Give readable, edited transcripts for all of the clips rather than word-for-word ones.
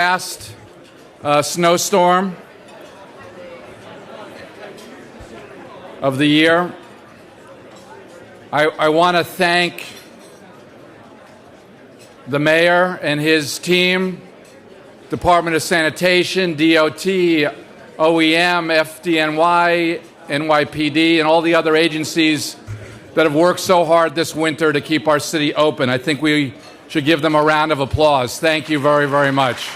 Last snowstorm of the year. I want to thank the mayor and his team, Department of Sanitation, DOT, OEM, FDNY, NYPD, and all the other agencies that have worked so hard this winter to keep our city open. I think we should give them a round of applause. Thank you very, very much.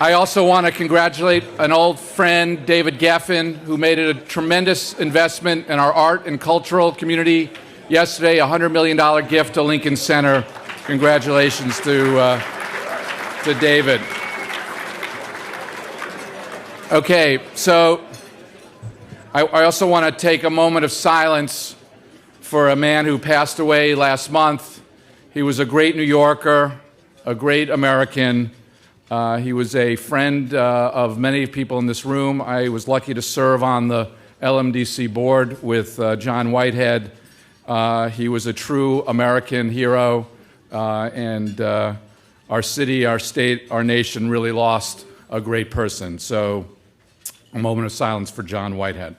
I also want to congratulate an old friend, David Geffen, who made it a tremendous investment in our art and cultural community yesterday, a $100 million gift to Lincoln Center. Congratulations to David. Okay, so I also want to take a moment of silence for a man who passed away last month. He was a great New Yorker, a great American. He was a friend of many people in this room. I was lucky to serve on the LMDC board with John Whitehead. He was a true American hero, and our city, our state, our nation really lost a great person. So a moment of silence for John Whitehead.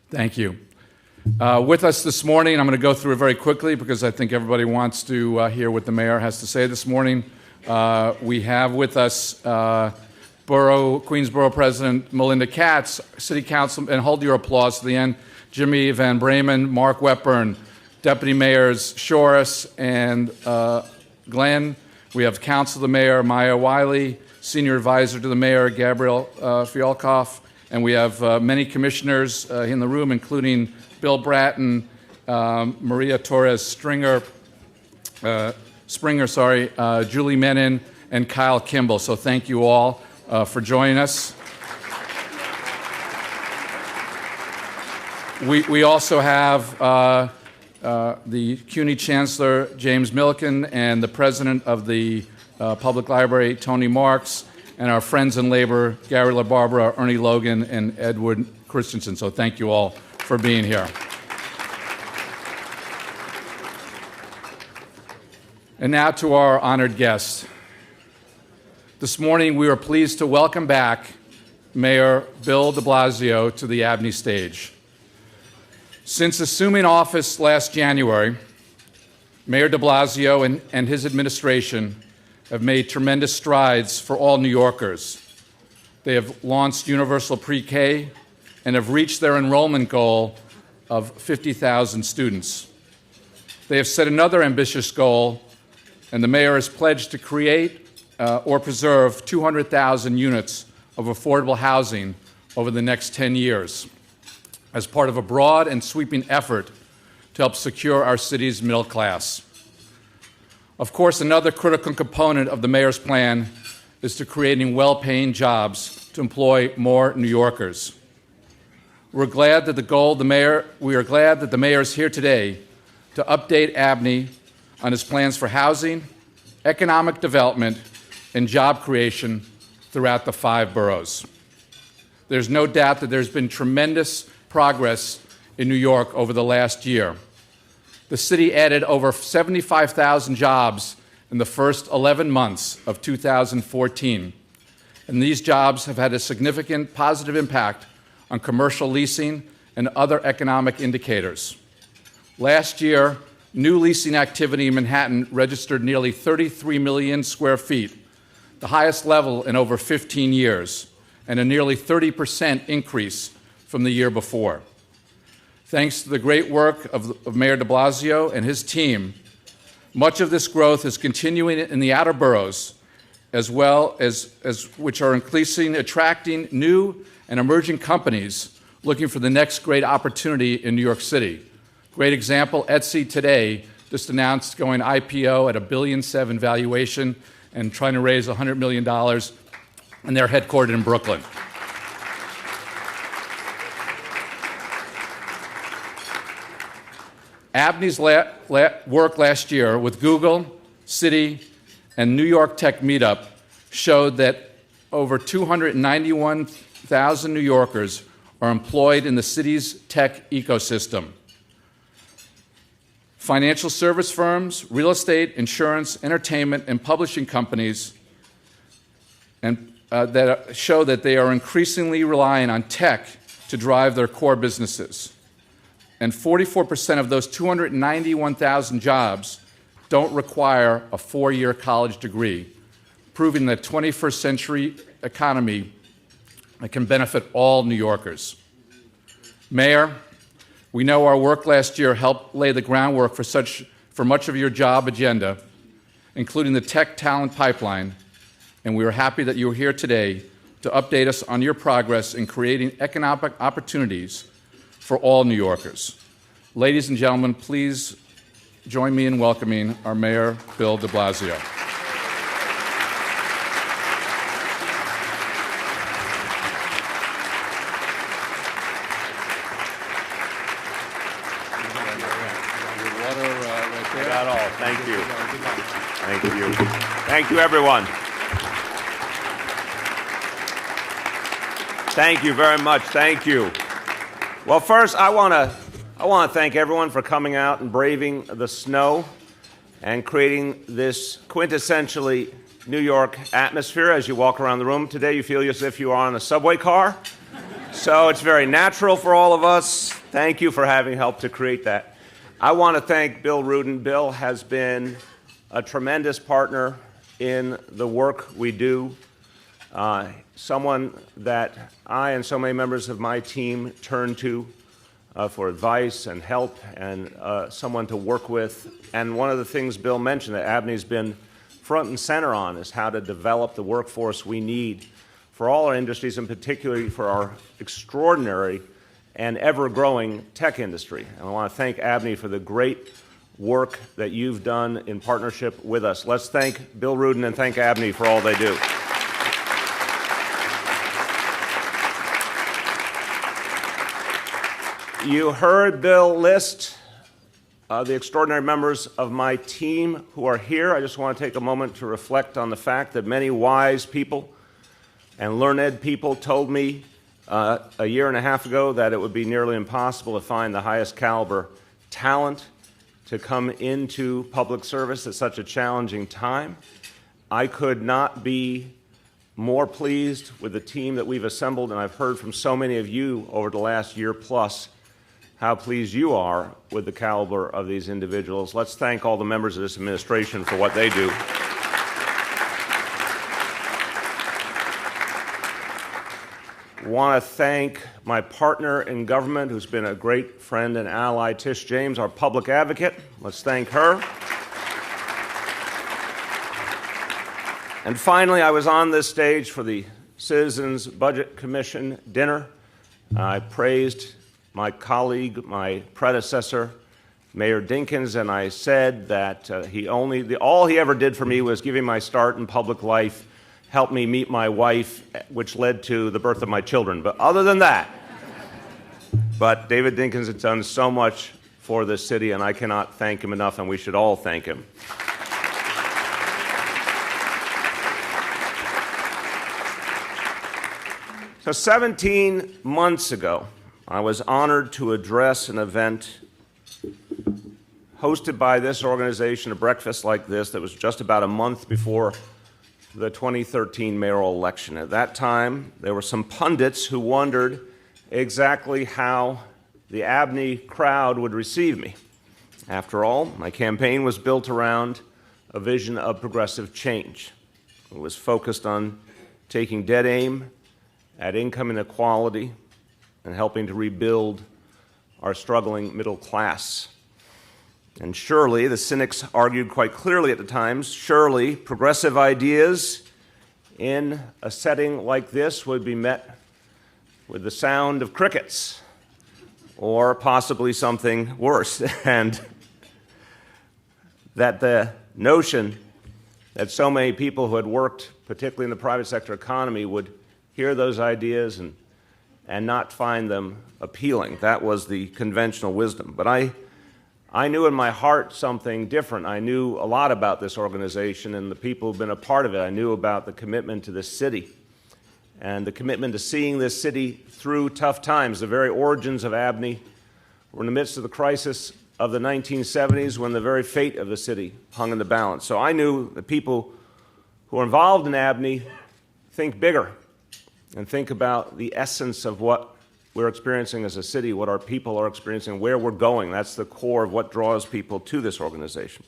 Thank you. With us this morning, I'm going to go through it very quickly because I think everybody wants to hear what the mayor has to say this morning. We have with us Queensborough President Melinda Katz, City Council, and hold your applause to the end, Jimmy Van Bremen, Mark Wetburn, Deputy Mayors Shorris and Glenn. We have Council of the Mayor Maya Wiley, Senior Advisor to the Mayor Gabriel Fialkoff, and we have many commissioners in the room, including Bill Bratton, Maria Torres Springer, Julie Menon, and Kyle Kimball. So thank you all for joining us. We also have the CUNY Chancellor, James Milliken, and the President of the Public Library, Tony Marks, and our friends in labor, Gary LaBarbera, Ernie Logan, and Edward Christensen. So thank you all for being here. And now to our honored guests. This morning we are pleased to welcome back Mayor Bill de Blasio to the ABNY stage. Since assuming office last January, Mayor de Blasio and his administration have made tremendous strides for all New Yorkers. They have launched universal pre-K and have reached their enrollment goal of 50,000 students. They have set another ambitious goal, and the mayor has pledged to create or preserve 200,000 units of affordable housing over the next 10 years as part of a broad and sweeping effort to help secure our city's middle class. Of course, another critical component of the mayor's plan is to creating well-paying jobs to employ more New Yorkers. We are glad that the mayor is here today to update ABNY on his plans for housing, economic development, and job creation throughout the 5 boroughs. There's no doubt that there's been tremendous progress in New York over the last year. The city added over 75,000 jobs in the first 11 months of 2014, and these jobs have had a significant positive impact on commercial leasing and other economic indicators. Last year, new leasing activity in Manhattan registered nearly 33 million square feet, the highest level in over 15 years, and a nearly 30% increase from the year before. Thanks to the great work of Mayor de Blasio and his team, much of this growth is continuing in the outer boroughs, as well as which are increasingly attracting new and emerging companies looking for the next great opportunity in New York City. Great example, Etsy today just announced going IPO at a $1.7 billion valuation and trying to raise $100 million, and they're headquartered in Brooklyn. ABNY's work last year with Google, Citi, and New York Tech Meetup showed that over 291,000 New Yorkers are employed in the city's tech ecosystem. Financial service firms, real estate, insurance, entertainment, and publishing companies that show that they are increasingly relying on tech to drive their core businesses. And 44% of those 291,000 jobs don't require a 4-year college degree, proving that 21st century economy that can benefit all New Yorkers. Mayor, we know our work last year helped lay the groundwork for much of your job agenda, including the tech talent pipeline, and we are happy that you are here today to update us on your progress in creating economic opportunities for all New Yorkers. Ladies and gentlemen, please join me in welcoming our Mayor, Bill de Blasio. Thank you. Thank you. Thank you, everyone. Thank you very much. Thank you. Well, first, I want to thank everyone for coming out and braving the snow and creating this quintessentially New York atmosphere. As you walk around the room today, you feel as if you are on a subway car. So it's very natural for all of us. Thank you for having helped to create that. I want to thank Bill Rudin. Bill has been a tremendous partner in the work we do, someone that I and so many members of my team turn to for advice and help, and someone to work with. And one of the things Bill mentioned that ABNY's been front and center on is how to develop the workforce we need for all our industries, and particularly for our extraordinary and ever-growing tech industry. And I want to thank ABNY for the great work that you've done in partnership with us. Let's thank Bill Rudin and thank ABNY for all they do. You heard Bill list the extraordinary members of my team who are here. I just want to take a moment to reflect on the fact that many wise people and learned people told me a year and a half ago that it would be nearly impossible to find the highest caliber talent to come into public service at such a challenging time. I could not be more pleased with the team that we've assembled, and I've heard from so many of you over the last year plus how pleased you are with the caliber of these individuals. Let's thank all the members of this administration for what they do. Want to thank my partner in government, who's been a great friend and ally, Tish James, our public advocate. Let's thank her. And finally, I was on this stage for the Citizens Budget Commission dinner. I praised my colleague, my predecessor, Mayor Dinkins, and I said that all he ever did for me was give me my start in public life, helped me meet my wife, which led to the birth of my children. But other than that, David Dinkins has done so much for this city, and I cannot thank him enough, and we should all thank him. So 17 months ago, I was honored to address an event hosted by this organization, a breakfast like this, that was just about a month before the 2013 mayoral election. At that time, there were some pundits who wondered exactly how the ABNY crowd would receive me. After all, my campaign was built around a vision of progressive change. It was focused on taking dead aim at income inequality and helping to rebuild our struggling middle class. And surely, the cynics argued quite clearly at the times, surely progressive ideas in a setting like this would be met with the sound of crickets, or possibly something worse, and that the notion that so many people who had worked, particularly in the private sector economy, would hear those ideas and not find them appealing. That was the conventional wisdom. But I knew in my heart something different. I knew a lot about this organization and the people who've been a part of it. I knew about the commitment to this city and the commitment to seeing this city through tough times. The very origins of ABNY were in the midst of the crisis of the 1970s when the very fate of the city hung in the balance. So I knew that people who are involved in ABNY think bigger and think about the essence of what we're experiencing as a city, what our people are experiencing, where we're going. That's the core of what draws people to this organization.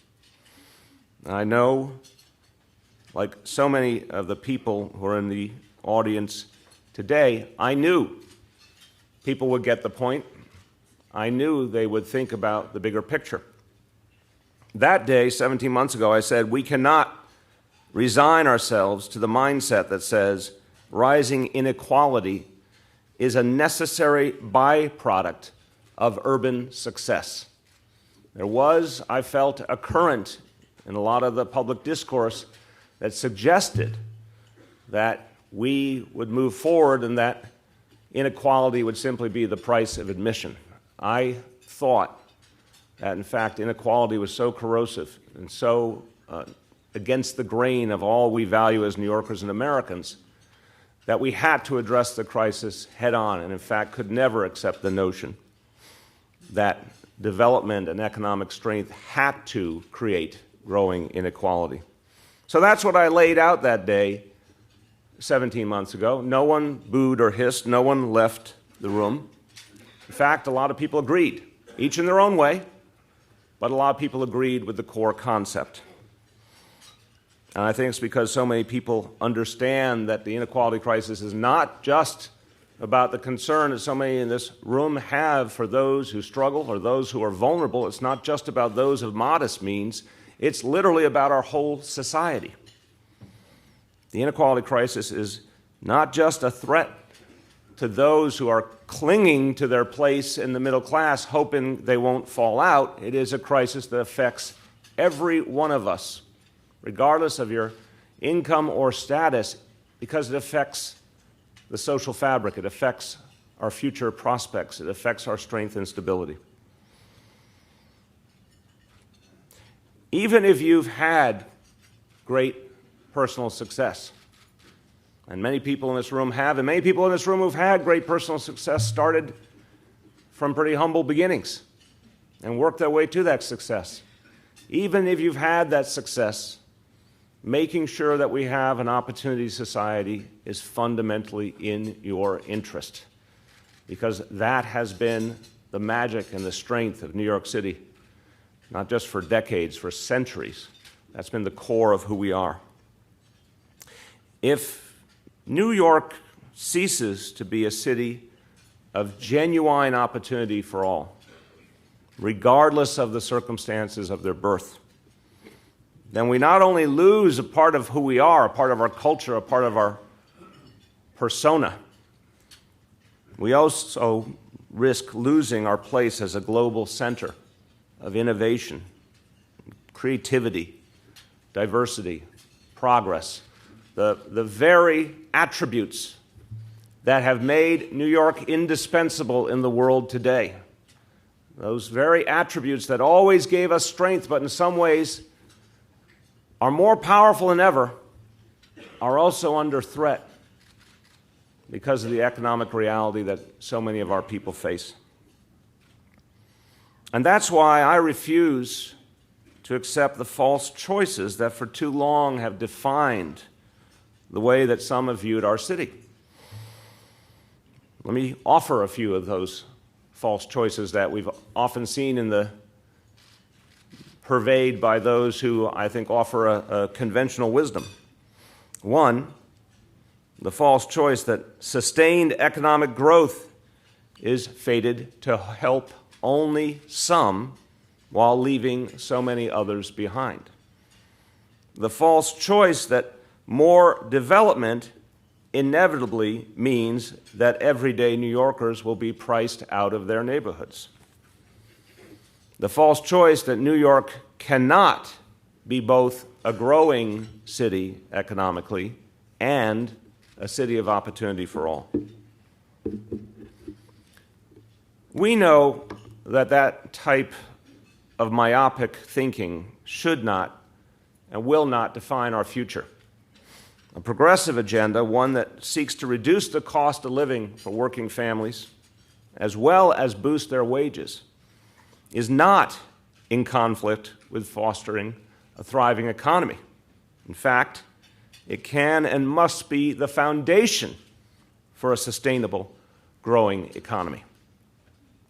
And I know, like so many of the people who are in the audience today, I knew people would get the point. I knew they would think about the bigger picture. That day, 17 months ago, I said, we cannot resign ourselves to the mindset that says rising inequality is a necessary byproduct of urban success. There was, I felt, a current in a lot of the public discourse that suggested that we would move forward and that inequality would simply be the price of admission. I thought that, in fact, inequality was so corrosive and so against the grain of all we value as New Yorkers and Americans that we had to address the crisis head on, and in fact could never accept the notion that development and economic strength had to create growing inequality. So that's what I laid out that day 17 months ago. No one booed or hissed, no one left the room. In fact, a lot of people agreed, each in their own way, but a lot of people agreed with the core concept. And I think it's because so many people understand that the inequality crisis is not just about the concern that so many in this room have for those who struggle or those who are vulnerable. It's not just about those of modest means. It's literally about our whole society. The inequality crisis is not just a threat to those who are clinging to their place in the middle class, hoping they won't fall out. It is a crisis that affects every one of us, regardless of your income or status, because it affects the social fabric, it affects our future prospects, it affects our strength and stability. Even if you've had great personal success, and many people in this room have, and many people in this room who've had great personal success started from pretty humble beginnings and worked their way to that success. Even if you've had that success, making sure that we have an opportunity society is fundamentally in your interest, because that has been the magic and the strength of New York City, not just for decades, for centuries. That's been the core of who we are. If New York ceases to be a city of genuine opportunity for all, regardless of the circumstances of their birth, then we not only lose a part of who we are, a part of our culture, a part of our persona, we also risk losing our place as a global center of innovation, creativity, diversity, progress, the very attributes that have made New York indispensable in the world today. Those very attributes that always gave us strength, but in some ways are more powerful than ever, are also under threat because of the economic reality that so many of our people face. And that's why I refuse to accept the false choices that for too long have defined the way that some have viewed our city. Let me offer a few of those false choices that we've often seen in the purveyed by those who I think offer a conventional wisdom. One, the false choice that sustained economic growth is fated to help only some while leaving so many others behind. The false choice that more development inevitably means that everyday New Yorkers will be priced out of their neighborhoods. The false choice that New York cannot be both a growing city economically and a city of opportunity for all. We know that that type of myopic thinking should not and will not define our future. A progressive agenda, one that seeks to reduce the cost of living for working families, as well as boost their wages, is not in conflict with fostering a thriving economy. In fact, it can and must be the foundation for a sustainable, growing economy.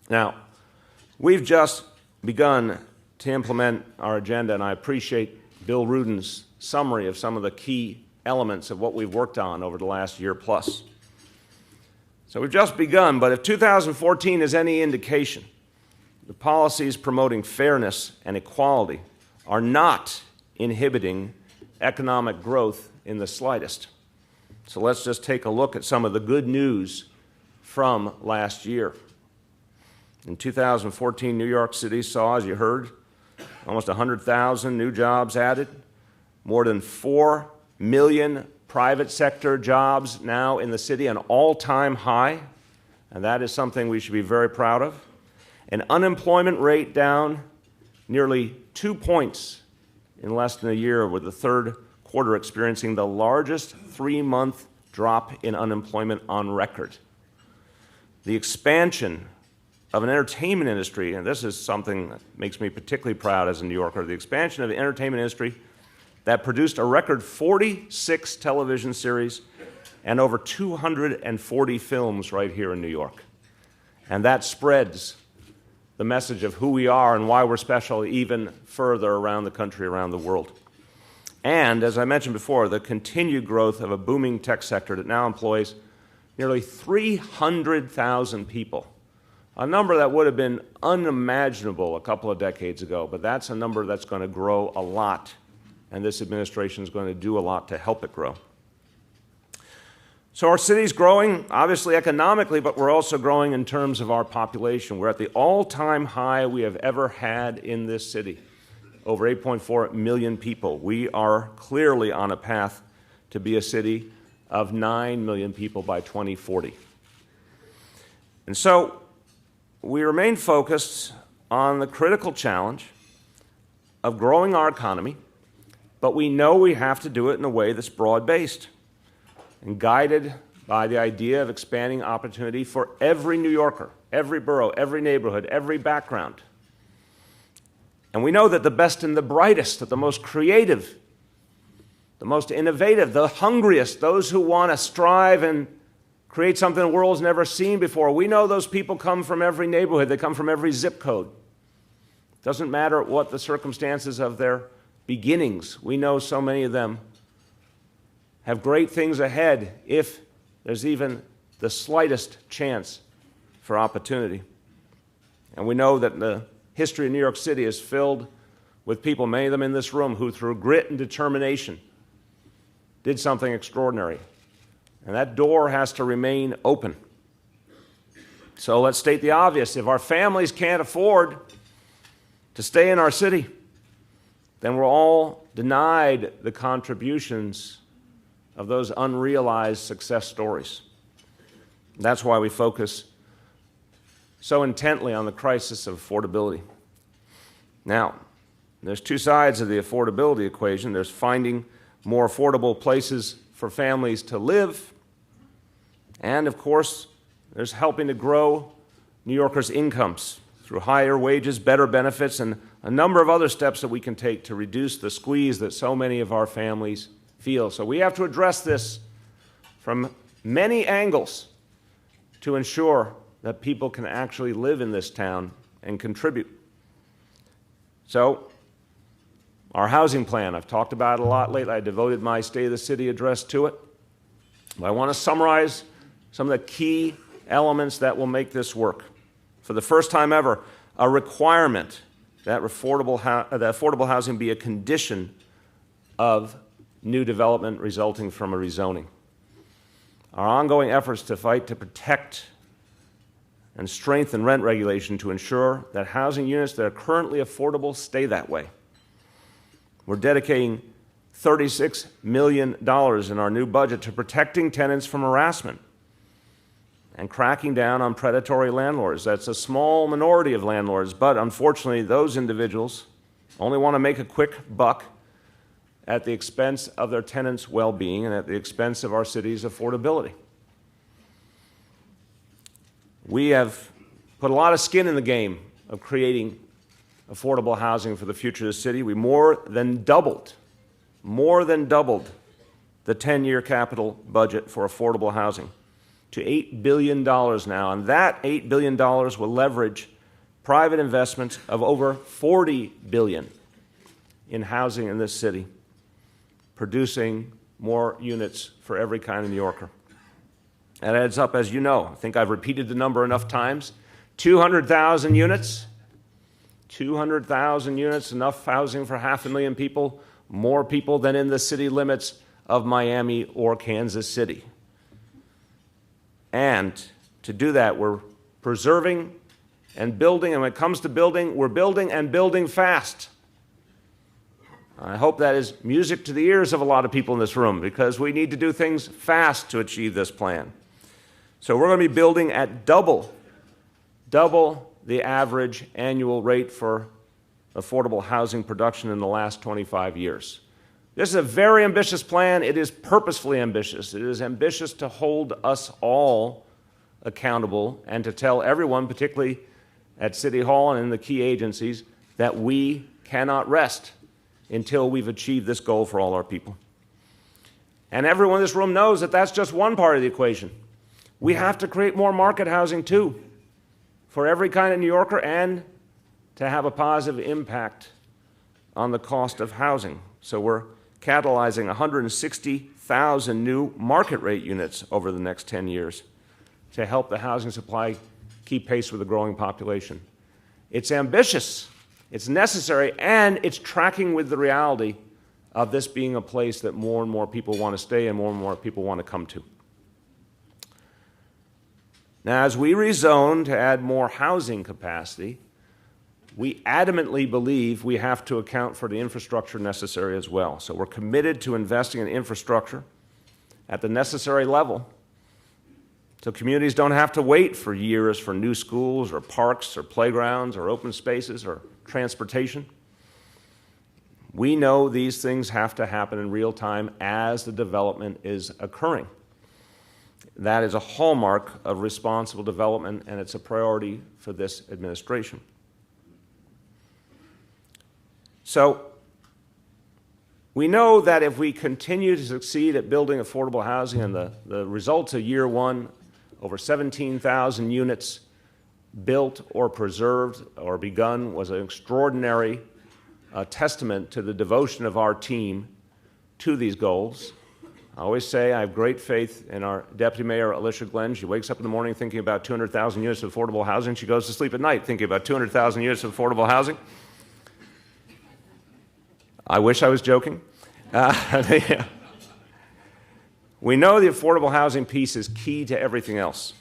Now, we've just begun to implement our agenda, and I appreciate Bill Rudin's summary of some of the key elements of what we've worked on over the last year plus. So we've just begun, but if 2014 is any indication, the policies promoting fairness and equality are not inhibiting economic growth in the slightest. So let's just take a look at some of the good news from last year. In 2014, New York City saw, as you heard, almost 100,000 new jobs added, more than 4 million private sector jobs now in the city, an all-time high, and that is something we should be very proud of. An unemployment rate down nearly 2 points in less than a year, with the third quarter experiencing the largest 3-month drop in unemployment on record. The expansion of an entertainment industry, and this is something that makes me particularly proud as a New Yorker, the expansion of the entertainment industry that produced a record 46 television series and over 240 films right here in New York. And that spreads the message of who we are and why we're special even further around the country, around the world. And, as I mentioned before, the continued growth of a booming tech sector that now employs nearly 300,000 people, a number that would have been unimaginable a couple of decades ago, but that's a number that's going to grow a lot, and this administration is going to do a lot to help it grow. So our city's growing, obviously economically, but we're also growing in terms of our population. We're at the all-time high we have ever had in this city, over 8.4 million people. We are clearly on a path to be a city of 9 million people by 2040. And so we remain focused on the critical challenge of growing our economy, but we know we have to do it in a way that's broad-based and guided by the idea of expanding opportunity for every New Yorker, every borough, every neighborhood, every background. And we know that the best and the brightest, that the most creative, the most innovative, the hungriest, those who want to strive and create something the world's never seen before, we know those people come from every neighborhood. They come from every zip code. It doesn't matter what the circumstances of their beginnings. We know so many of them have great things ahead if there's even the slightest chance for opportunity. And we know that the history of New York City is filled with people, many of them in this room, who through grit and determination did something extraordinary. And that door has to remain open. So let's state the obvious. If our families can't afford to stay in our city, then we're all denied the contributions of those unrealized success stories. That's why we focus so intently on the crisis of affordability. Now, there's two sides of the affordability equation. There's finding more affordable places for families to live, and of course, there's helping to grow New Yorkers' incomes through higher wages, better benefits, and a number of other steps that we can take to reduce the squeeze that so many of our families feel. So we have to address this from many angles to ensure that people can actually live in this town and contribute. So our housing plan, I've talked about it a lot lately. I devoted my State of the City address to it. But I want to summarize some of the key elements that will make this work. For the first time ever, a requirement that affordable housing be a condition of new development resulting from a rezoning. Our ongoing efforts to fight to protect and strengthen rent regulation to ensure that housing units that are currently affordable stay that way. We're dedicating $36 million in our new budget to protecting tenants from harassment and cracking down on predatory landlords. That's a small minority of landlords, but unfortunately, those individuals only want to make a quick buck at the expense of their tenants' well-being and at the expense of our city's affordability. We have put a lot of skin in the game of creating affordable housing for the future of the city. We more than doubled the 10-year capital budget for affordable housing to $8 billion now. And that $8 billion will leverage private investments of over $40 billion in housing in this city, producing more units for every kind of New Yorker. That adds up, as you know. I think I've repeated the number enough times. 200,000 units. 200,000 units, enough housing for 500,000 people, more people than in the city limits of Miami or Kansas City. And to do that, we're preserving and building, and when it comes to building, we're building and building fast. I hope that is music to the ears of a lot of people in this room, because we need to do things fast to achieve this plan. So we're going to be building at double the average annual rate for affordable housing production in the last 25 years. This is a very ambitious plan. It is purposefully ambitious. It is ambitious to hold us all accountable and to tell everyone, particularly at City Hall and in the key agencies, that we cannot rest until we've achieved this goal for all our people. And everyone in this room knows that that's just one part of the equation. We have to create more market housing, too, for every kind of New Yorker, and to have a positive impact on the cost of housing. So we're catalyzing 160,000 new market rate units over the next 10 years to help the housing supply keep pace with the growing population. It's ambitious, it's necessary, and it's tracking with the reality of this being a place that more and more people want to stay and more people want to come to. Now, as we rezone to add more housing capacity, we adamantly believe we have to account for the infrastructure necessary as well. So we're committed to investing in infrastructure at the necessary level so communities don't have to wait for years for new schools or parks or playgrounds or open spaces or transportation. We know these things have to happen in real time as the development is occurring. That is a hallmark of responsible development, and it's a priority for this administration. So we know that if we continue to succeed at building affordable housing, and the results of year one, over 17,000 units built or preserved or begun, was an extraordinary testament to the devotion of our team to these goals. I always say I have great faith in our Deputy Mayor, Alicia Glenn. She wakes up in the morning thinking about 200,000 units of affordable housing. She goes to sleep at night thinking about 200,000 units of affordable housing. I wish I was joking. We know the affordable housing piece is key to everything else.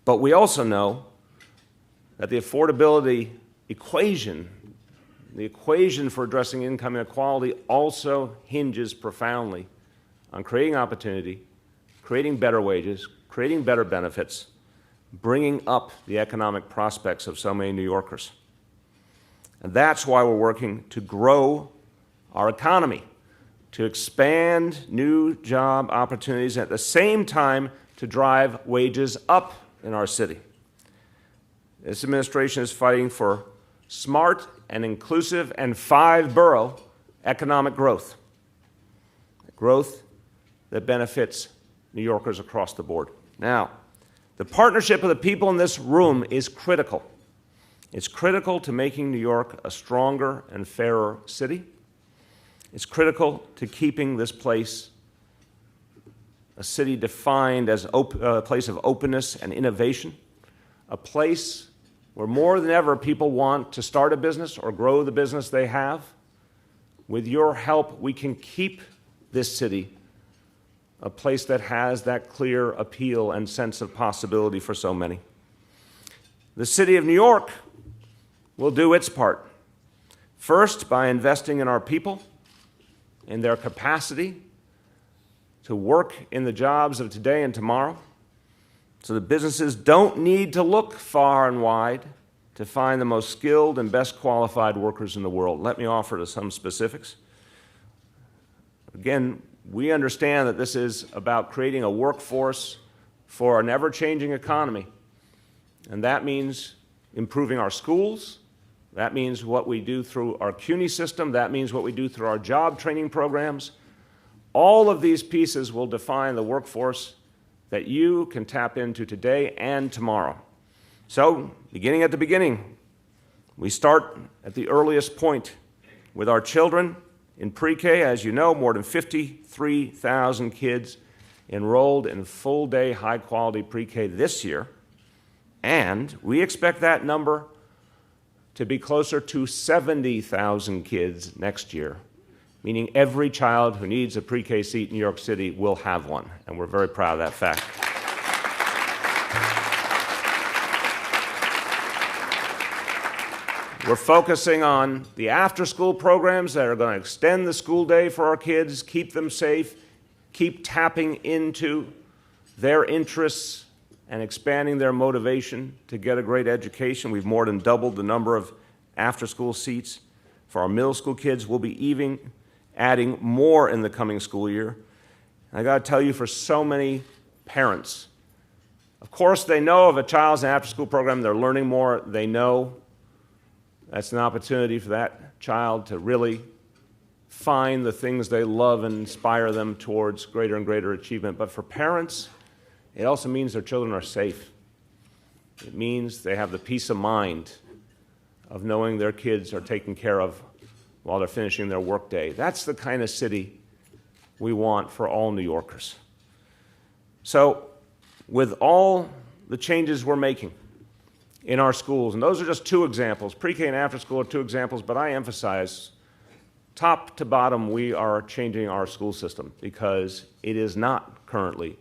But we also know that the affordability equation, the equation for addressing income inequality, also hinges profoundly on creating opportunity, creating better wages, creating better benefits, bringing up the economic prospects of so many New Yorkers. And that's why we're working to grow our economy, to expand new job opportunities, and at the same time to drive wages up in our city. This administration is fighting for smart and inclusive and five-borough economic growth, growth that benefits New Yorkers across the board. Now, the partnership of the people in this room is critical. It's critical to making New York a stronger and fairer city. It's critical to keeping this place a city defined as a place of openness and innovation, a place where more than ever people want to start a business or grow the business they have. With your help, we can keep this city a place that has that clear appeal and sense of possibility for so many. The city of New York will do its part, first by investing in our people, in their capacity to work in the jobs of today and tomorrow, so that businesses don't need to look far and wide to find the most skilled and best qualified workers in the world. Let me offer some specifics. Again, we understand that this is about creating a workforce for an ever-changing economy, and that means improving our schools, That means what we do through our CUNY system. That means what we do through our job training programs. All of these pieces will define the workforce that you can tap into today and tomorrow. So, beginning at the beginning, we start at the earliest point with our children in pre-K. As you know, more than 53,000 kids enrolled in full-day, high-quality pre-K this year, and we expect that number to be closer to 70,000 kids next year, meaning every child who needs a pre-K seat in New York City will have one, and we're very proud of that fact. We're focusing on the after-school programs that are going to extend the school day for our kids, keep them safe, keep tapping into their interests and expanding their motivation to get a great education. We've more than doubled the number of after-school seats. For our middle school kids, we'll be even adding more in the coming school year. And I got to tell you, for so many parents, of course, they know of a child's after-school program, they're learning more, they know that's an opportunity for that child to really find the things they love and inspire them towards greater and greater achievement. But for parents, it also means their children are safe. It means they have the peace of mind of knowing their kids are taken care of while they're finishing their workday. That's the kind of city we want for all New Yorkers. So, with all the changes we're making in our schools, and those are just two examples, pre-K and after school are two examples, but I emphasize, top to bottom, we are changing our school system because it is not currently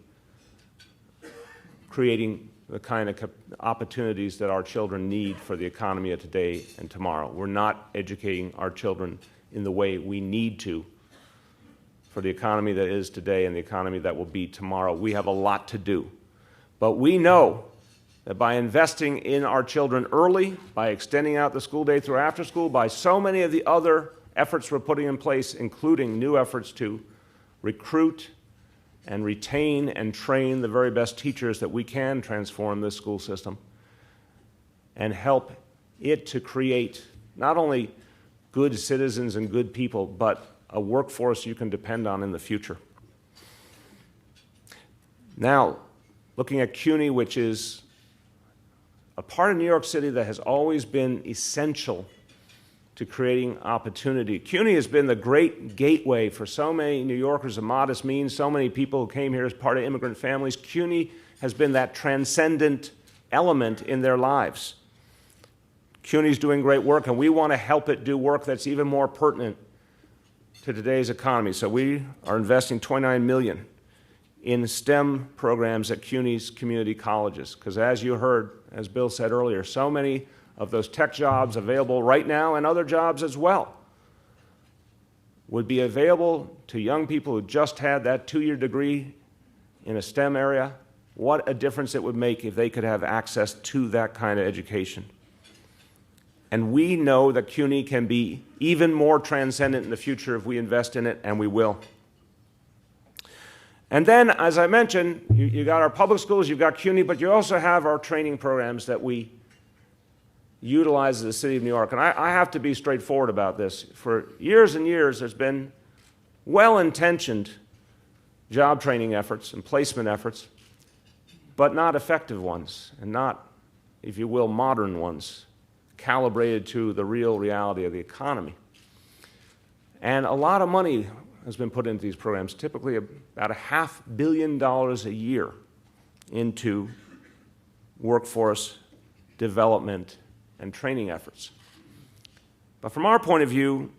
creating the kind of opportunities that our children need for the economy of today and tomorrow. We're not educating our children in the way we need to for the economy that is today and the economy that will be tomorrow. We have a lot to do. But we know that by investing in our children early, by extending out the school day through after school, by so many of the other efforts we're putting in place, including new efforts to recruit and retain and train the very best teachers, that we can transform this school system and help it to create not only good citizens and good people, but a workforce you can depend on in the future. Now, looking at CUNY, which is a part of New York City that has always been essential to creating opportunity. CUNY has been the great gateway for so many New Yorkers of modest means, so many people who came here as part of immigrant families. CUNY has been that transcendent element in their lives. CUNY's doing great work, and we want to help it do work that's even more pertinent to today's economy. So we are investing $29 million in STEM programs at CUNY's community colleges, because as you heard, as Bill said earlier, so many of those tech jobs available right now, and other jobs as well, would be available to young people who just had that 2-year degree in a STEM area. What a difference it would make if they could have access to that kind of education. And we know that CUNY can be even more transcendent in the future if we invest in it, and we will. And then, as I mentioned, you got our public schools, you've got CUNY, but you also have our training programs that we utilize in the city of New York. And I have to be straightforward about this. For years and years, there's been well-intentioned job training efforts and placement efforts, but not effective ones, and not, if you will, modern ones, calibrated to the real reality of the economy. And a lot of money has been put into these programs, typically about $500 million a year into workforce development and training efforts. But from our point of view,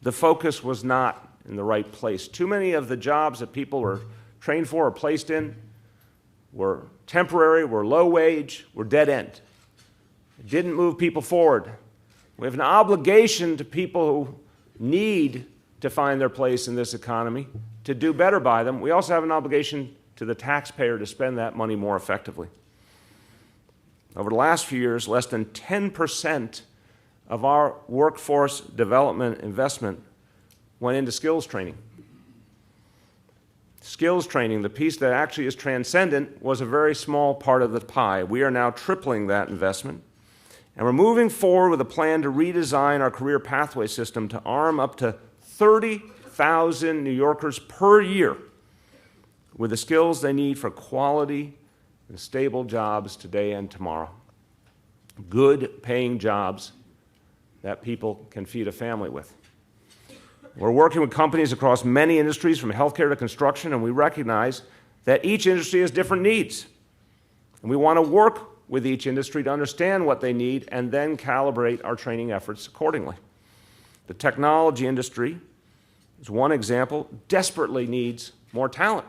the focus was not in the right place. Too many of the jobs that people were trained for or placed in were temporary, were low wage, were dead end. It didn't move people forward. We have an obligation to people who need to find their place in this economy, to do better by them. We also have an obligation to the taxpayer to spend that money more effectively. Over the last few years, less than 10% of our workforce development investment went into skills training. Skills training, the piece that actually is transcendent, was a very small part of the pie. We are now tripling that investment. And we're moving forward with a plan to redesign our career pathway system to arm up to 30,000 New Yorkers per year with the skills they need for quality and stable jobs today and tomorrow. Good paying jobs that people can feed a family with. We're working with companies across many industries, from healthcare to construction, and we recognize that each industry has different needs. And we want to work with each industry to understand what they need and then calibrate our training efforts accordingly. The technology industry is one example, desperately needs more talent.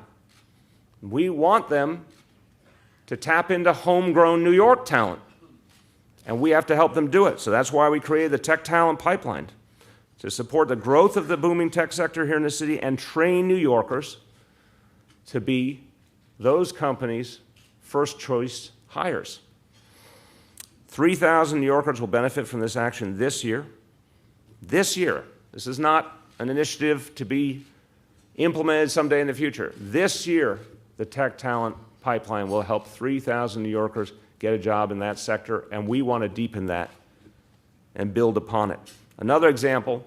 We want them to tap into homegrown New York talent, and we have to help them do it. So that's why we created the Tech Talent Pipeline, to support the growth of the booming tech sector here in the city and train New Yorkers to be those companies' first choice hires. 3,000 New Yorkers will benefit from this action this year. This year. This is not an initiative to be implemented someday in the future. This year, the Tech Talent Pipeline will help 3,000 New Yorkers get a job in that sector, and we want to deepen that and build upon it. Another example,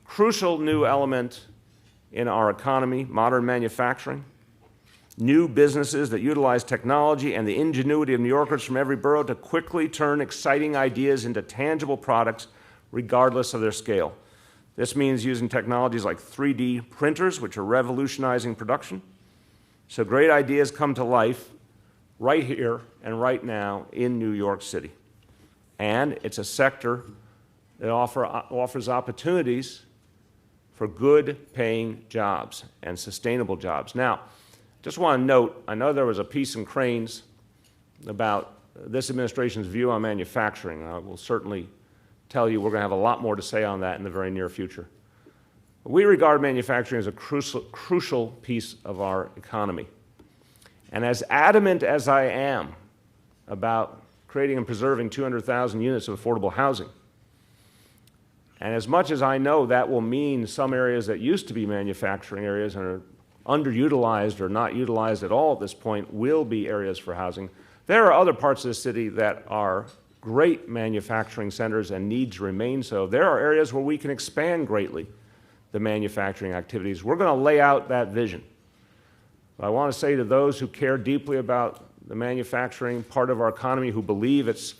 crucial new element in our economy, modern manufacturing. New businesses that utilize technology and the ingenuity of New Yorkers from every borough to quickly turn exciting ideas into tangible products regardless of their scale. This means using technologies like 3D printers, which are revolutionizing production. So great ideas come to life right here and right now in New York City. And it's a sector that offers opportunities for good paying jobs and sustainable jobs. Now, just want to note, I know there was a piece in Cranes about this administration's view on manufacturing. I will certainly tell you we're going to have a lot more to say on that in the very near future. We regard manufacturing as a crucial piece of our economy. And as adamant as I am about creating and preserving 200,000 units of affordable housing, and as much as I know that will mean some areas that used to be manufacturing areas and are underutilized or not utilized at all at this point will be areas for housing, there are other parts of the city that are great manufacturing centers and need to remain so. There are areas where we can expand greatly the manufacturing activities. We're going to lay out that vision. I want to say to those who care deeply about the manufacturing part of our economy, who believe it's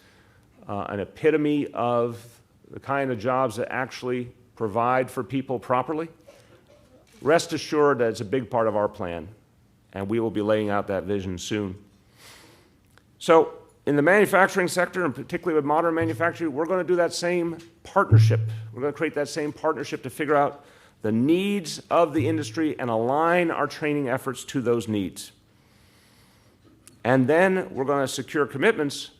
an epitome of the kind of jobs that actually provide for people properly, rest assured that it's a big part of our plan, and we will be laying out that vision soon. So in the manufacturing sector, and particularly with modern manufacturing, we're going to do that same partnership. We're going to create that same partnership to figure out the needs of the industry and align our training efforts to those needs. And then we're going to secure commitments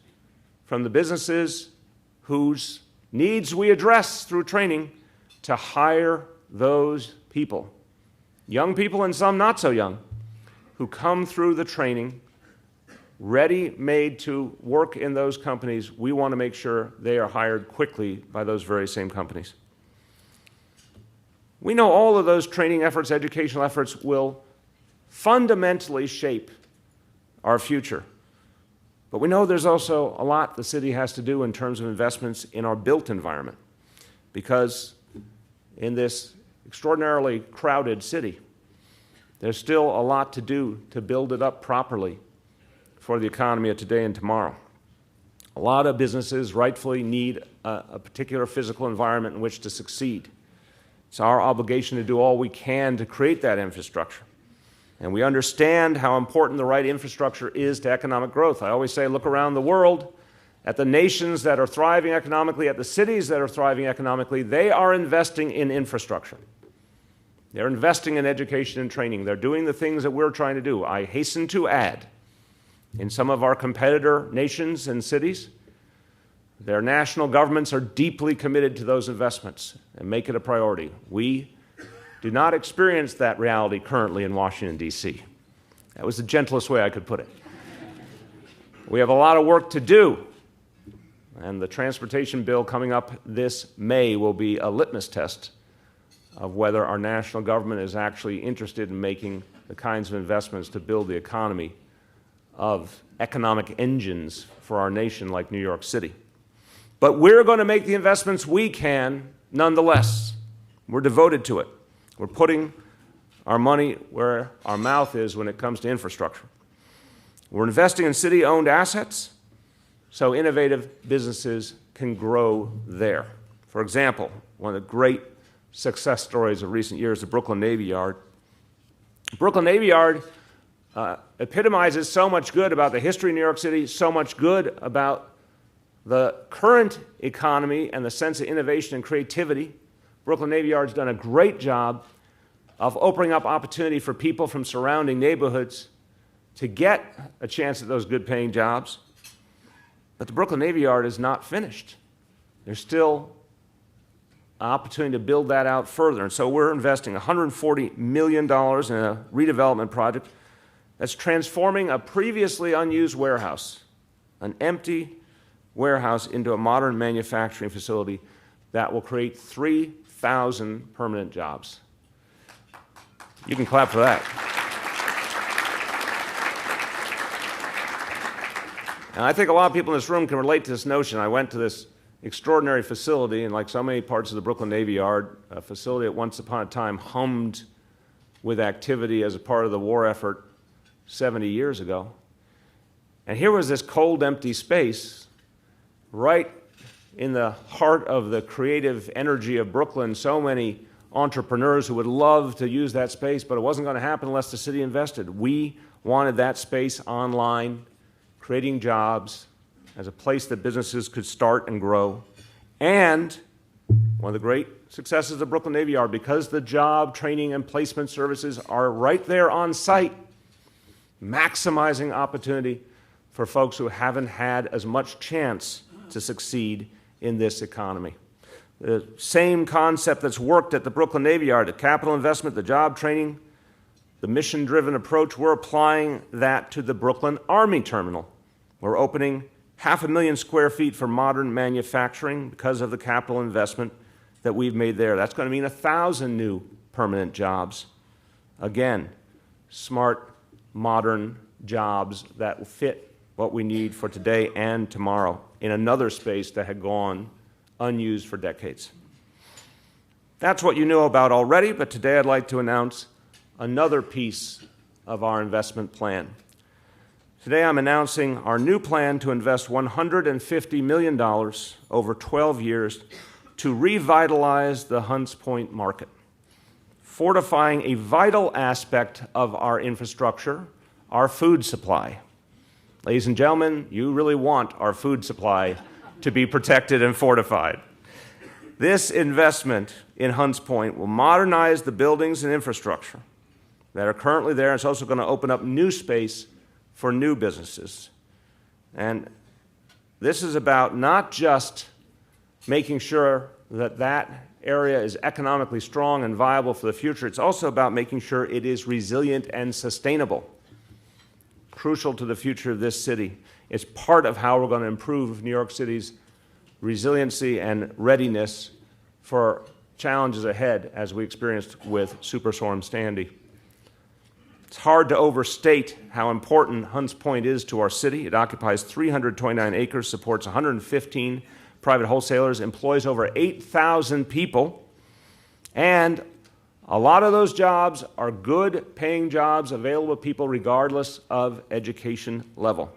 from the businesses whose needs we address through training to hire those people, young and some not so young, who come through the training ready-made to work in those companies. We want to make sure they are hired quickly by those very same companies. We know all of those training efforts, educational efforts, will fundamentally shape our future. But we know there's also a lot the city has to do in terms of investments in our built environment, because in this extraordinarily crowded city, there's still a lot to do to build it up properly for the economy of today and tomorrow. A lot of businesses rightfully need a particular physical environment in which to succeed. It's our obligation to do all we can to create that infrastructure. And we understand how important the right infrastructure is to economic growth. I always say, look around the world at the nations that are thriving economically, at the cities that are thriving economically. They are investing in infrastructure. They're investing in education and training. They're doing the things that we're trying to do. I hasten to add, in some of our competitor nations and cities, their national governments are deeply committed to those investments and make it a priority. We do not experience that reality currently in Washington, D.C. That was the gentlest way I could put it. We have a lot of work to do, and the transportation bill coming up this May will be a litmus test of whether our national government is actually interested in making the kinds of investments to build the economy of economic engines for our nation like New York City. But we're going to make the investments we can nonetheless. We're devoted to it. We're putting our money where our mouth is when it comes to infrastructure. We're investing in city-owned assets so innovative businesses can grow there. For example, one of the great success stories of recent years, the Brooklyn Navy Yard. Brooklyn Navy Yard epitomizes so much good about the history of New York City, so much good about the current economy and the sense of innovation and creativity. Brooklyn Navy Yard's done a great job of opening up opportunity for people from surrounding neighborhoods to get a chance at those good-paying jobs. But the Brooklyn Navy Yard is not finished. There's still an opportunity to build that out further. And so we're investing $140 million in a redevelopment project that's transforming a previously unused warehouse, an empty warehouse, into a modern manufacturing facility that will create 3,000 permanent jobs. You can clap for that. And I think a lot of people in this room can relate to this notion. I went to this extraordinary facility, and like so many parts of the Brooklyn Navy Yard, a facility that once upon a time hummed with activity as a part of the war effort 70 years ago. And here was this cold, empty space right in the heart of the creative energy of Brooklyn. So many entrepreneurs who would love to use that space, but it wasn't going to happen unless the city invested. We wanted that space online, creating jobs as a place that businesses could start and grow. And one of the great successes of Brooklyn Navy Yard, because the job training and placement services are right there on site, maximizing opportunity for folks who haven't had as much chance to succeed in this economy. The same concept that's worked at the Brooklyn Navy Yard, the capital investment, the job training, the mission-driven approach, we're applying that to the Brooklyn Army Terminal. We're opening 500,000 square feet for modern manufacturing because of the capital investment that we've made there. That's going to mean 1,000 new permanent jobs. Again, smart, modern jobs that will fit what we need for today and tomorrow in another space that had gone unused for decades. That's what you know about already, but today I'd like to announce another piece of our investment plan. Today I'm announcing our new plan to invest $150 million over 12 years to revitalize the Hunts Point market, fortifying a vital aspect of our infrastructure, our food supply. Ladies and gentlemen, you really want our food supply to be protected and fortified. This investment in Hunts Point will modernize the buildings and infrastructure that are currently there. It's also going to open up new space for new businesses. And this is about not just making sure that that area is economically strong and viable for the future, it's also about making sure it is resilient and sustainable. Crucial to the future of this city. It's part of how we're going to improve New York City's resiliency and readiness for challenges ahead, as we experienced with Superstorm Sandy. It's hard to overstate how important Hunts Point is to our city. It occupies 329 acres, supports 115 private wholesalers, employs over 8,000 people, and a lot of those jobs are good paying jobs available to people regardless of education level.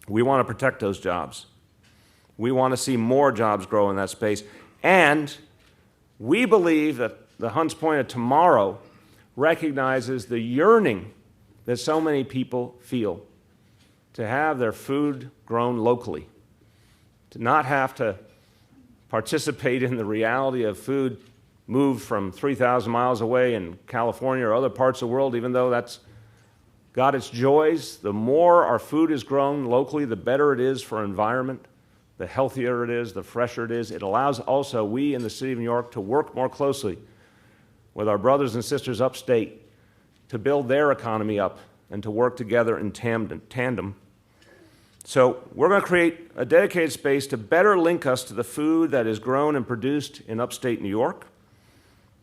We want to protect those jobs. We want to see more jobs grow in that space. And we believe that the Hunts Point of tomorrow recognizes the yearning that so many people feel to have their food grown locally, to not have to participate in the reality of food moved from 3,000 miles away in California or other parts of the world, even though that's got its joys. The more our food is grown locally, the better it is for our environment, the healthier it is, the fresher it is. It allows also we in the city of New York to work more closely with our brothers and sisters upstate to build their economy up and to work together in tandem. So we're going to create a dedicated space to better link us to the food that is grown and produced in upstate New York,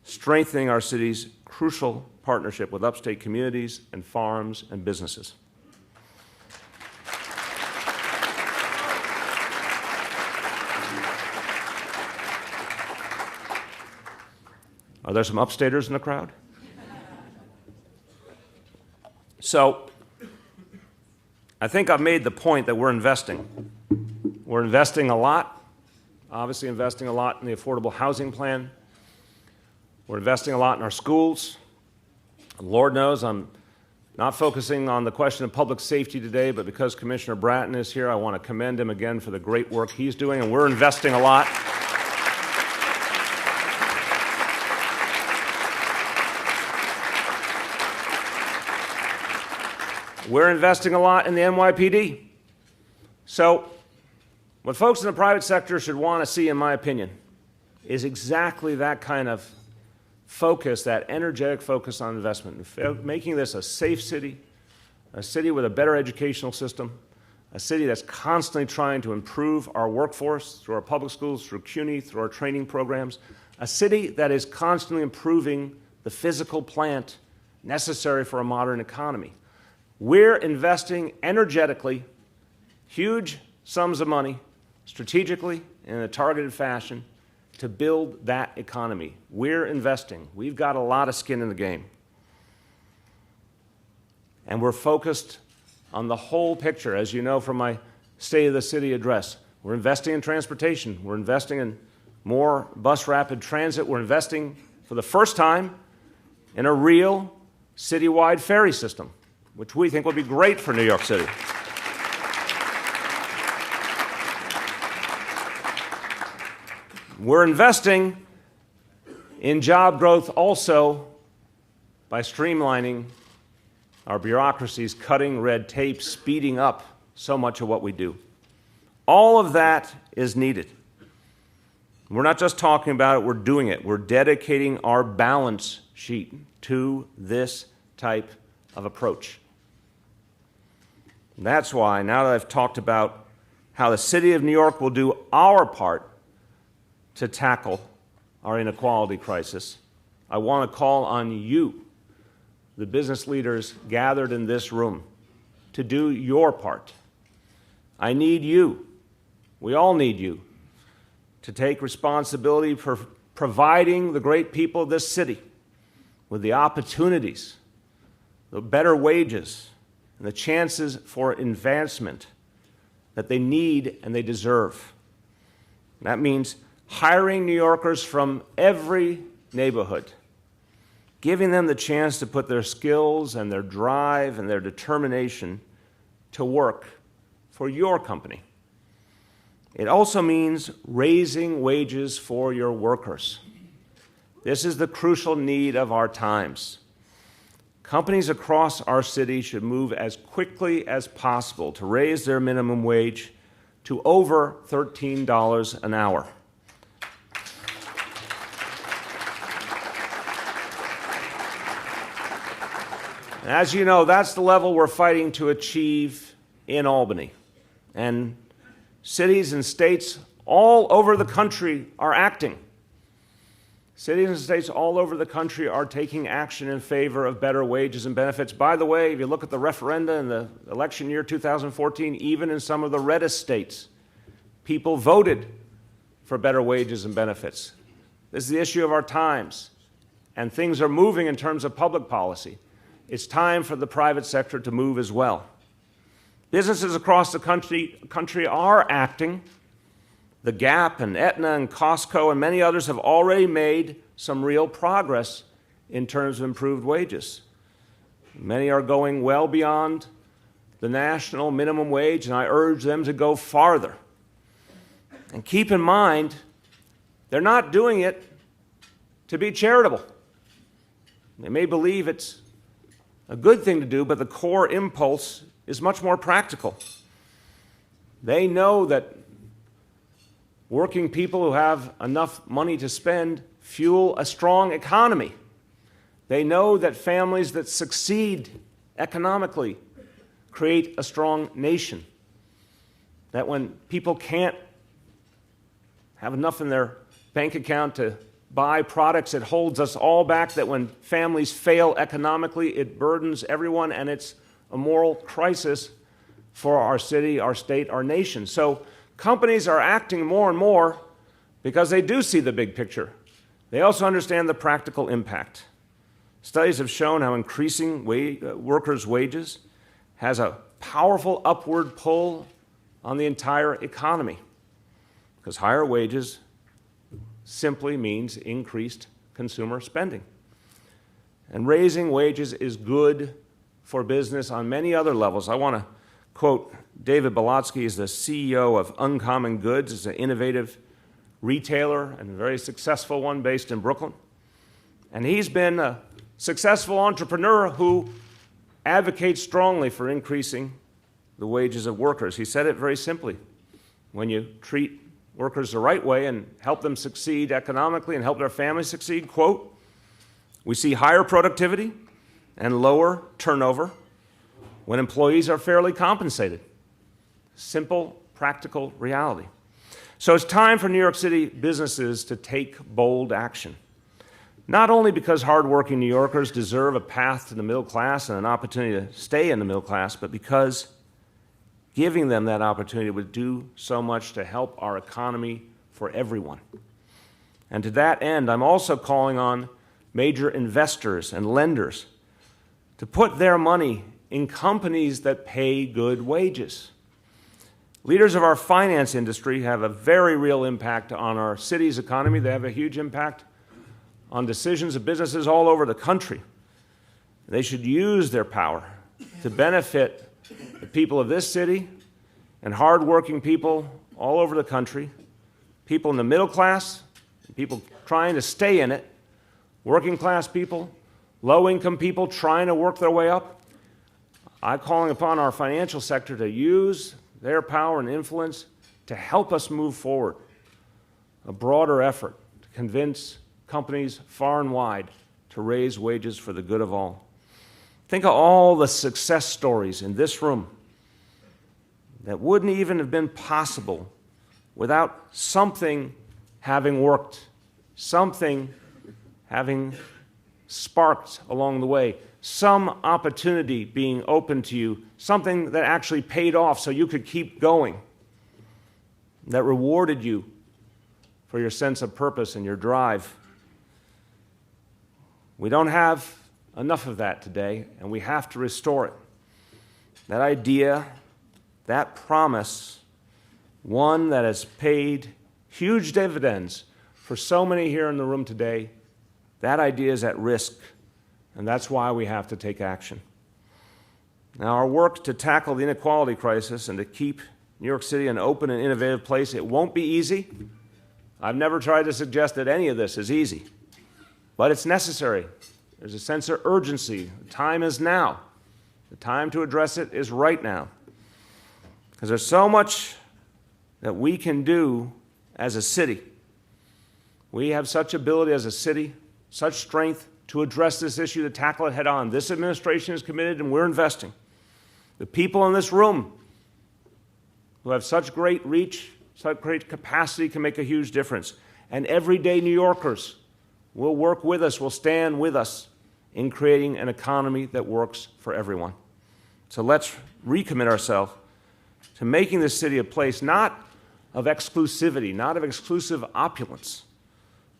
strengthening our city's crucial partnership with upstate communities and farms and businesses. Are there some upstaters in the crowd? So, I think I've made the point that we're investing. We're investing a lot, obviously investing a lot in the affordable housing plan. We're investing a lot in our schools. Lord knows I'm not focusing on the question of public safety today, but because Commissioner Bratton is here, I want to commend him again for the great work he's doing, and we're investing a lot. We're investing a lot in the NYPD. So, what folks in the private sector should want to see, in my opinion, is exactly that kind of focus, that energetic focus on investment, making this a safe city, a city with a better educational system, a city that's constantly trying to improve our workforce through our public schools, through CUNY, through our training programs, a city that is constantly improving the physical plant necessary for a modern economy. We're investing energetically huge sums of money, strategically, in a targeted fashion, to build that economy. We're investing. We've got a lot of skin in the game. And we're focused on the whole picture, as you know from my State of the City address. We're investing in transportation. We're investing in more bus rapid transit. We're investing, for the first time, in a real citywide ferry system, which we think will be great for New York City. We're investing in job growth also by streamlining our bureaucracies, cutting red tape, speeding up so much of what we do. All of that is needed. We're not just talking about it, we're doing it. We're dedicating our balance sheet to this type of approach. And that's why, now that I've talked about how the City of New York will do our part to tackle our inequality crisis, I want to call on you, the business leaders gathered in this room, to do your part. I need you, we all need you, to take responsibility for providing the great people of this city with the opportunities, the better wages, and the chances for advancement that they need and they deserve. That means hiring New Yorkers from every neighborhood, giving them the chance to put their skills and their drive and their determination to work for your company. It also means raising wages for your workers. This is the crucial need of our times. Companies across our city should move as quickly as possible to raise their minimum wage to over $13 an hour. And as you know, that's the level we're fighting to achieve in Albany. And cities and states all over the country are acting. Cities and states all over the country are taking action in favor of better wages and benefits. By the way, if you look at the referenda in the election year 2014, even in some of the reddest states, people voted for better wages and benefits. This is the issue of our times, and things are moving in terms of public policy. It's time for the private sector to move as well. Businesses across the country are acting. The Gap and Aetna and Costco and many others have already made some real progress in terms of improved wages. Many are going well beyond the national minimum wage, and I urge them to go farther. And keep in mind, they're not doing it to be charitable. They may believe it's a good thing to do, but the core impulse is much more practical. They know that working people who have enough money to spend fuel a strong economy. They know that families that succeed economically create a strong nation. That when people can't have enough in their bank account to buy products, it holds us all back. That when families fail economically, it burdens everyone, and it's a moral crisis for our city, our state, our nation. So companies are acting more and more because they do see the big picture. They also understand the practical impact. Studies have shown how increasing workers' wages has a powerful upward pull on the entire economy, because higher wages simply means increased consumer spending. And raising wages is good for business on many other levels. I want to quote David Blasio. He's the CEO of Uncommon Goods. It's an innovative retailer and a very successful one based in Brooklyn. And he's been a successful entrepreneur who advocates strongly for increasing the wages of workers. He said it very simply. When you treat workers the right way and help them succeed economically and help their families succeed, quote, we see higher productivity and lower turnover when employees are fairly compensated. Simple, practical reality. So it's time for New York City businesses to take bold action. Not only because hardworking New Yorkers deserve a path to the middle class and an opportunity to stay in the middle class, but because giving them that opportunity would do so much to help our economy for everyone. And to that end, I'm also calling on major investors and lenders to put their money in companies that pay good wages. Leaders of our finance industry have a very real impact on our city's economy. They have a huge impact on decisions of businesses all over the country. They should use their power to benefit the people of this city and hardworking people all over the country, people in the middle class, people trying to stay in it, working class people, low-income people trying to work their way up. I'm calling upon our financial sector to use their power and influence to help us move forward, a broader effort to convince companies far and wide to raise wages for the good of all. Think of all the success stories in this room that wouldn't even have been possible without something having worked, something having sparked along the way, some opportunity being open to you, something that actually paid off so you could keep going, that rewarded you for your sense of purpose and your drive. We don't have enough of that today, and we have to restore it. That idea, that promise, one that has paid huge dividends for so many here in the room today, that idea is at risk, and that's why we have to take action. Now, our work to tackle the inequality crisis and to keep New York City an open and innovative place, it won't be easy. I've never tried to suggest that any of this is easy, but it's necessary. There's a sense of urgency. The time is now. The time to address it is right now. Because there's so much that we can do as a city. We have such ability as a city, such strength to address this issue, to tackle it head on. This administration is committed, and we're investing. The people in this room who have such great reach, such great capacity can make a huge difference. And everyday New Yorkers will work with us, will stand with us in creating an economy that works for everyone. So let's recommit ourselves to making this city a place not of exclusivity, not of exclusive opulence,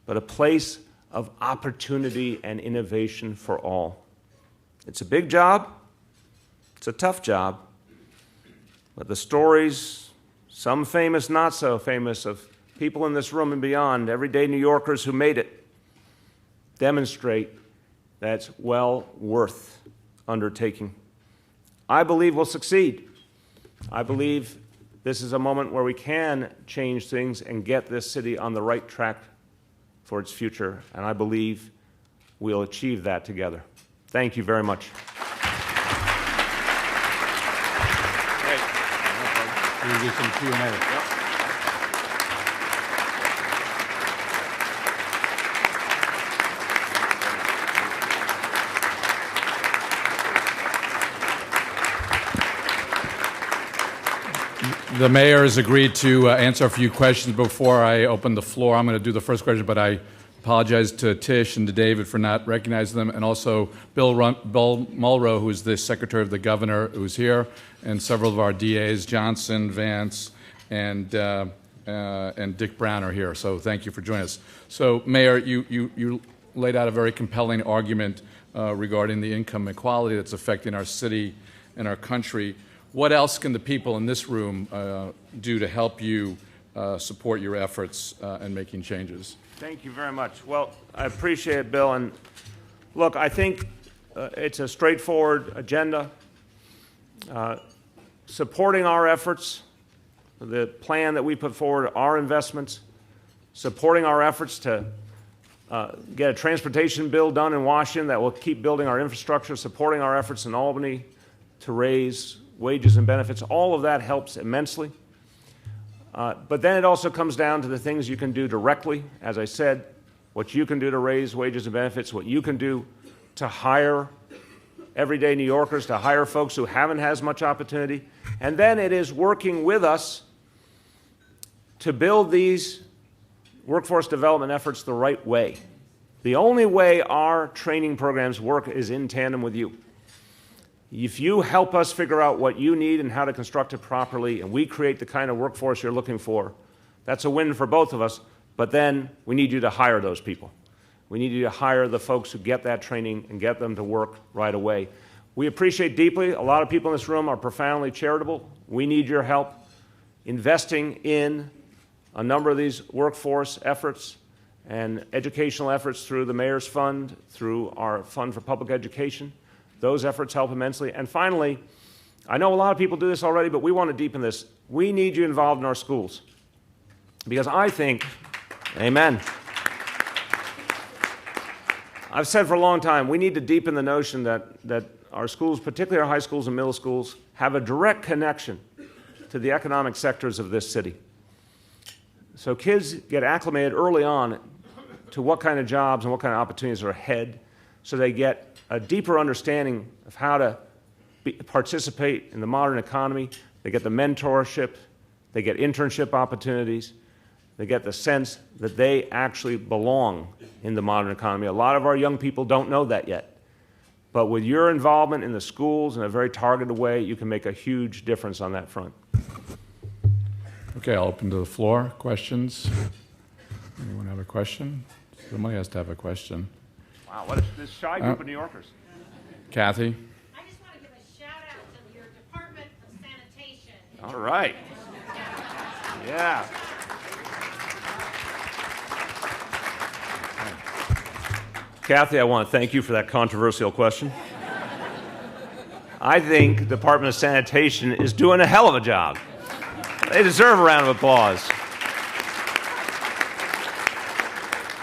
but a place of opportunity and innovation for all. It's a big job. It's a tough job. But the stories, some famous, not so famous, of people in this room and beyond, everyday New Yorkers who made it, demonstrate that it's well worth undertaking. I believe we'll succeed. I believe this is a moment where we can change things and get this city on the right track for its future, and I believe we'll achieve that together. Thank you very much. We'll do some Q&A. The mayor has agreed to answer a few questions before I open the floor. I'm going to do the first question, but I apologize to Tish and to David for not recognizing them, and also Bill Mulrow, who is the Secretary of the Governor, who's here, and several of our DAs, Johnson, Vance, and and Dick Brown are here, so thank you for joining us. So, Mayor, you laid out a very compelling argument regarding the income inequality that's affecting our city and our country. What else can the people in this room do to help you support your efforts in making changes? Thank you very much. Well, I appreciate it, Bill. And look, I think it's a straightforward agenda. Supporting our efforts, the plan that we put forward, our investments, supporting our efforts to get a transportation bill done in Washington that will keep building our infrastructure, supporting our efforts in Albany to raise wages and benefits. All of that helps immensely. But then it also comes down to the things you can do directly. As I said, what you can do to raise wages and benefits, what you can do to hire everyday New Yorkers, to hire folks who haven't had as much opportunity. And then it is working with us to build these workforce development efforts the right way. The only way our training programs work is in tandem with you. If you help us figure out what you need and how to construct it properly, and we create the kind of workforce you're looking for, that's a win for both of us. But then we need you to hire those people. We need you to hire the folks who get that training and get them to work right away. We appreciate deeply, a lot of people in this room are profoundly charitable. We need your help investing in a number of these workforce efforts and educational efforts through the Mayor's Fund, through our Fund for Public Education. Those efforts help immensely. And finally, I know a lot of people do this already, but we want to deepen this. We need you involved in our schools. Because I think, amen. I've said for a long time, we need to deepen the notion that our schools, particularly our high schools and middle schools, have a direct connection to the economic sectors of this city. So kids get acclimated early on to what kind of jobs and what kind of opportunities are ahead, so they get a deeper understanding of how to participate in the modern economy. They get the mentorship, they get internship opportunities, they get the sense that they actually belong in the modern economy. A lot of our young people don't know that yet. But with your involvement in the schools in a very targeted way, you can make a huge difference on that front. Okay, I'll open to the floor. Questions? Anyone have a question? Somebody has to have a question. Wow, what is this shy group of New Yorkers? Kathy? I just want to give a shout out to your Department of Sanitation. All right. Yeah. Kathy, I want to thank you for that controversial question. I think the Department of Sanitation is doing a hell of a job. They deserve a round of applause.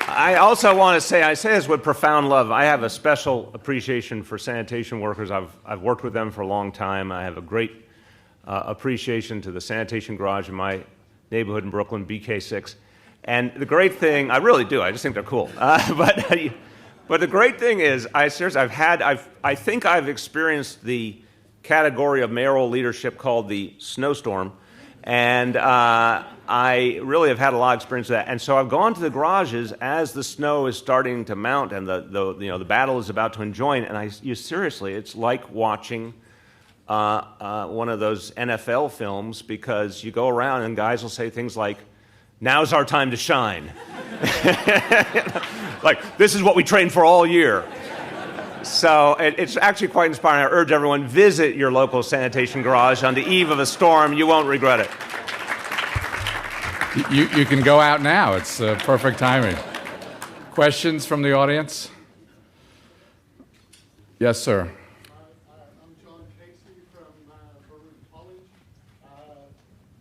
I also want to say, I say this with profound love, I have a special appreciation for sanitation workers. I've worked with them for a long time. I have a great appreciation to the sanitation garage in my neighborhood in Brooklyn, BK6. And the great thing, I really do, I just think they're cool. But the great thing is, I think I've experienced the category of mayoral leadership called the snowstorm, and I really have had a lot of experience with that. And so I've gone to the garages as the snow is starting to mount and the battle is about to join, and seriously, it's like watching one of those NFL films, because you go around and guys will say things like, "Now's our time to shine." Like, this is what we trained for all year. So it's actually quite inspiring. I urge everyone, visit your local sanitation garage on the eve of a storm. You won't regret it. You can go out now. It's perfect timing. Questions from the audience? Yes, sir. I'm John Casey from Rudin College.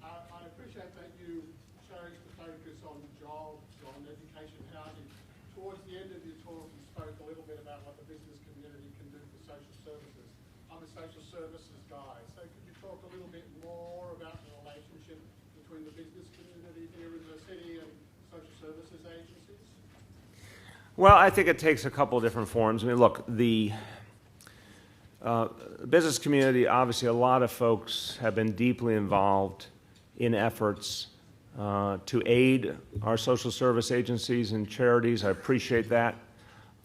I appreciate that you chose to focus on jobs, on education, housing. Towards the end of your talk, you spoke a little bit about what the business community can do for social services. I'm a social services guy, so could you talk a little bit more about the relationship between the business community here in the city and social services agencies? Well, I think it takes a couple of different forms. I mean, look, the business community, obviously a lot of folks have been deeply involved in efforts to aid our social service agencies and charities. I appreciate that.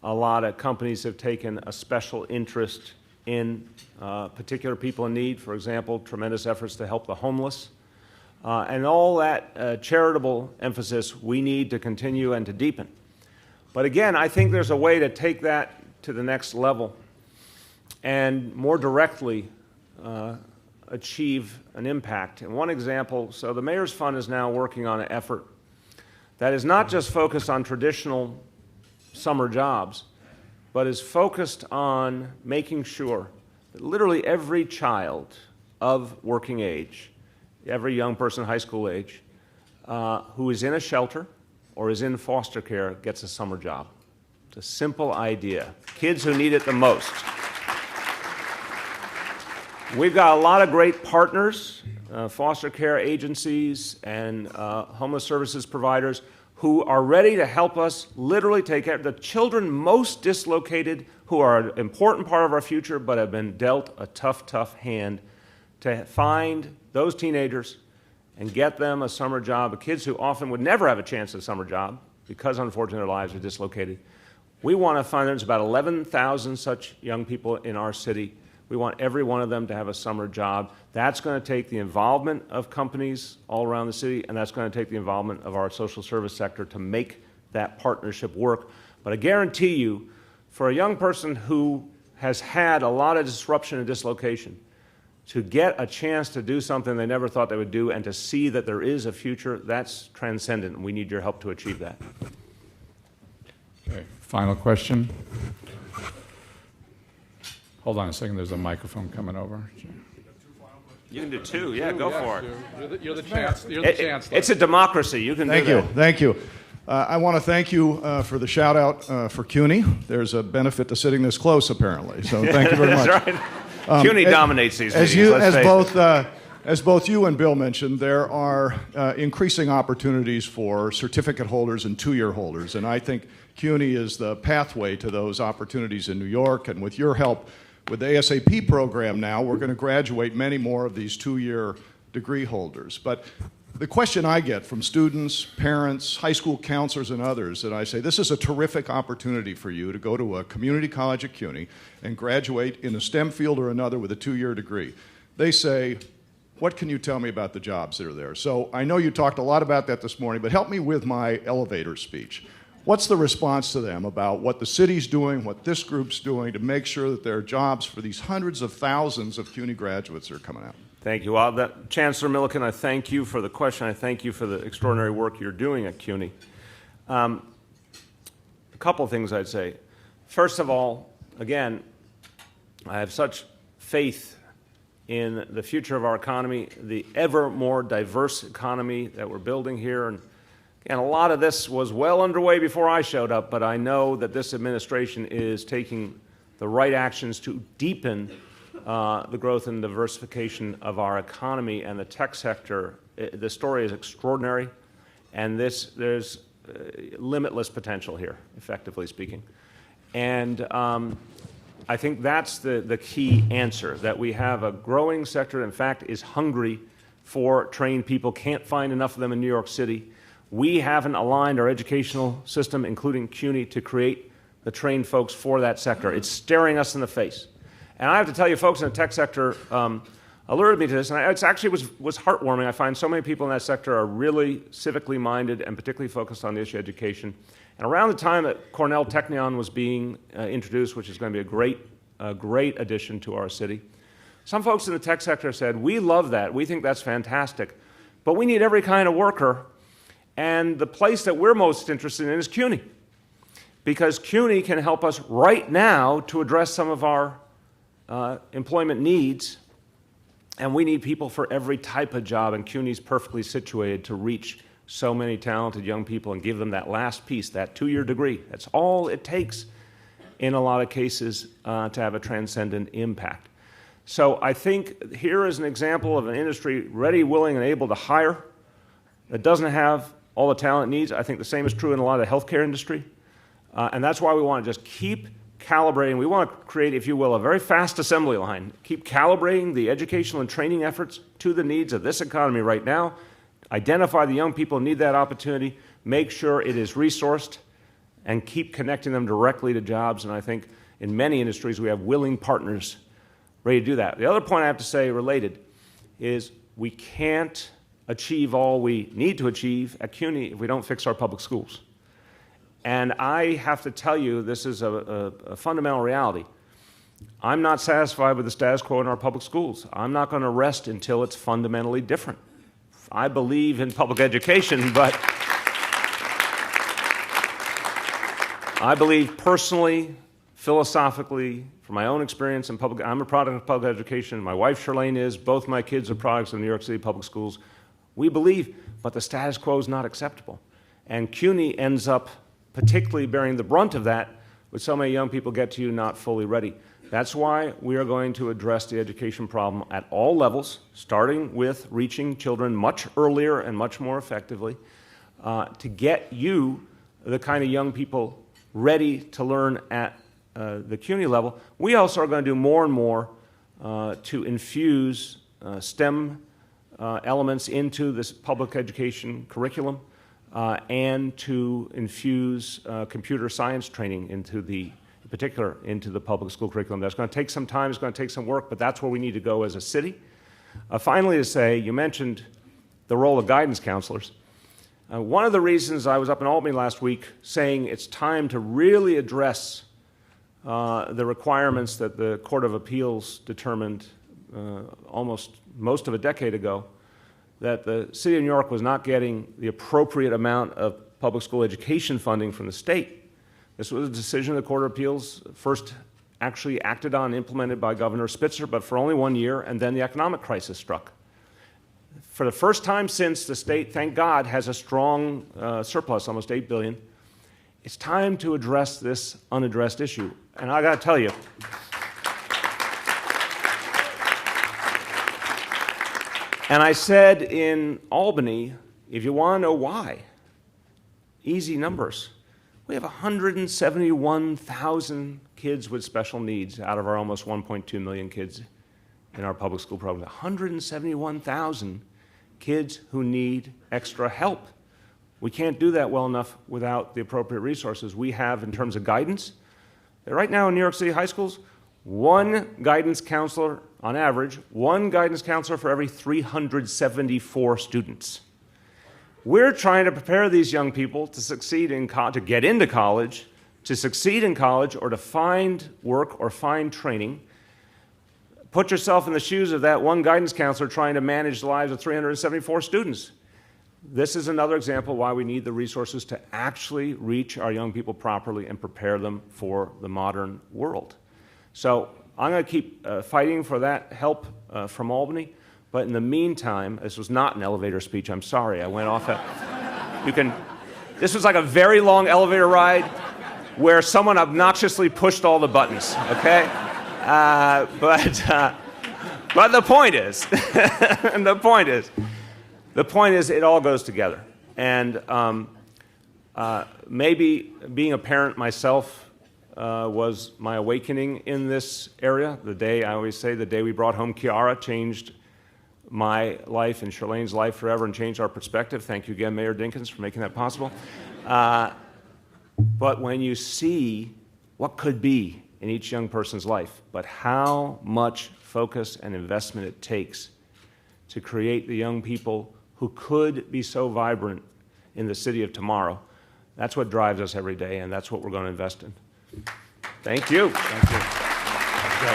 A lot of companies have taken a special interest in particular people in need. For example, tremendous efforts to help the homeless. And all that charitable emphasis we need to continue and to deepen. But again, I think there's a way to take that to the next level and more directly achieve an impact. And one example, so the Mayor's Fund is now working on an effort that is not just focused on traditional summer jobs, but is focused on making sure that literally every child of working age, every young person high school age, who is in a shelter or is in foster care gets a summer job. It's a simple idea. Kids who need it the most. We've got a lot of great partners, foster care agencies and homeless services providers who are ready to help us literally take care of the children most dislocated, who are an important part of our future but have been dealt a tough, tough hand, to find those teenagers and get them a summer job, the kids who often would never have a chance at a summer job because, unfortunately, their lives are dislocated. We want to find there's about 11,000 such young people in our city. We want every one of them to have a summer job. That's going to take the involvement of companies all around the city, and that's going to take the involvement of our social service sector to make that partnership work. But I guarantee you, for a young person who has had a lot of disruption and dislocation, to get a chance to do something they never thought they would do and to see that there is a future, that's transcendent, and we need your help to achieve that. Okay, final question. Hold on a second, there's a microphone coming over. You can do two, yeah, go for it. You're the chancellor. It's a democracy, you can do that. Thank you. I want to thank you for the shout out for CUNY. There's a benefit to sitting this close, apparently, so thank you very much. That's right. CUNY dominates these meetings, As both you and Bill mentioned, there are increasing opportunities for certificate holders and two-year holders, and I think CUNY is the pathway to those opportunities in New York, and with your help with the ASAP program now, we're going to graduate many more of these two-year degree holders. But the question I get from students, parents, high school counselors, and others, and I say, this is a terrific opportunity for you to go to a community college at CUNY and graduate in a STEM field or another with a two-year degree. They say, what can you tell me about the jobs that are there? So I know you talked a lot about that this morning, but help me with my elevator speech. What's the response to them about what the city's doing, what this group's doing to make sure that there are jobs for these hundreds of thousands of CUNY graduates that are coming out? Thank you. Well, Chancellor Milliken, I thank you for the question. I thank you for the extraordinary work you're doing at CUNY. A couple of things I'd say. First of all, again, I have such faith in the future of our economy, the ever more diverse economy that we're building here. And a lot of this was well underway before I showed up, but I know that this administration is taking the right actions to deepen the growth and diversification of our economy and the tech sector. The story is extraordinary, and there's limitless potential here, effectively speaking. And I think that's the key answer, that we have a growing sector, in fact, is hungry for trained people, can't find enough of them in New York City. We haven't aligned our educational system, including CUNY, to create the trained folks for that sector. It's staring us in the face. And I have to tell you, folks in the tech sector alerted me to this, and it actually was heartwarming. I find so many people in that sector are really civically minded and particularly focused on the issue of education. And around the time that Cornell Technion was being introduced, which is going to be a great addition to our city, some folks in the tech sector said, we love that, we think that's fantastic, but we need every kind of worker. And the place that we're most interested in is CUNY, because CUNY can help us right now to address some of our employment needs, and we need people for every type of job, and CUNY's perfectly situated to reach so many talented young people and give them that last piece, that two-year degree. That's all it takes in a lot of cases to have a transcendent impact. So I think here is an example of an industry ready, willing, and able to hire that doesn't have all the talent it needs. I think the same is true in a lot of the healthcare industry. And that's why we want to just keep calibrating. We want to create, if you will, a very fast assembly line. Keep calibrating the educational and training efforts to the needs of this economy right now. Identify the young people who need that opportunity. Make sure it is resourced and keep connecting them directly to jobs. And I think in many industries we have willing partners ready to do that. The other point I have to say related is we can't achieve all we need to achieve at CUNY if we don't fix our public schools. And I have to tell you, this is a fundamental reality. I'm not satisfied with the status quo in our public schools. I'm not going to rest until it's fundamentally different. I believe in public education, but I believe personally, philosophically, from my own experience in public, I'm a product of public education. My wife, Charlene, is. Both my kids are products of New York City public schools. We believe, but the status quo is not acceptable. And CUNY ends up particularly bearing the brunt of that, with so many young people get to you not fully ready. That's why we are going to address the education problem at all levels, starting with reaching children much earlier and much more effectively, to get you, the kind of young people, ready to learn at the CUNY level. We also are going to do more and more to infuse STEM elements into this public education curriculum, and to infuse computer science training in particular into the public school curriculum. That's going to take some time, it's going to take some work, but that's where we need to go as a city. Finally, to say, you mentioned the role of guidance counselors. One of the reasons I was up in Albany last week saying it's time to really address the requirements that the Court of Appeals determined most of a decade ago, that the City of New York was not getting the appropriate amount of public school education funding from the state. This was a decision the Court of Appeals first actually acted on, implemented by Governor Spitzer, but for only 1 year, and then the economic crisis struck. For the first time since, the state, thank God, has a strong surplus, almost $8 billion. It's time to address this unaddressed issue. And I got to tell you, and I said in Albany, if you want to know why, easy numbers. We have 171,000 kids with special needs out of our almost 1.2 million kids in our public school program. 171,000 kids who need extra help. We can't do that well enough without the appropriate resources we have in terms of guidance. Right now in New York City high schools, one guidance counselor, on average, one guidance counselor for every 374 students. We're trying to prepare these young people to succeed to get into college, to succeed in college, or to find work or find training. Put yourself in the shoes of that one guidance counselor trying to manage the lives of 374 students. This is another example why we need the resources to actually reach our young people properly and prepare them for the modern world. So I'm going to keep fighting for that help from Albany. But in the meantime, this was not an elevator speech. I'm sorry. I went off. This was like a very long elevator ride where someone obnoxiously pushed all the buttons, okay? But the point is, the point is it all goes together. And maybe being a parent myself was my awakening in this area. The day, I always say, the day we brought home Kiara changed my life and Charlene's life forever and changed our perspective. Thank you again, Mayor Dinkins, for making that possible. But when you see what could be in each young person's life, but how much focus and investment it takes to create the young people who could be so vibrant in the city of tomorrow, that's what drives us every day, and that's what we're going to invest in. Thank you. Thank you.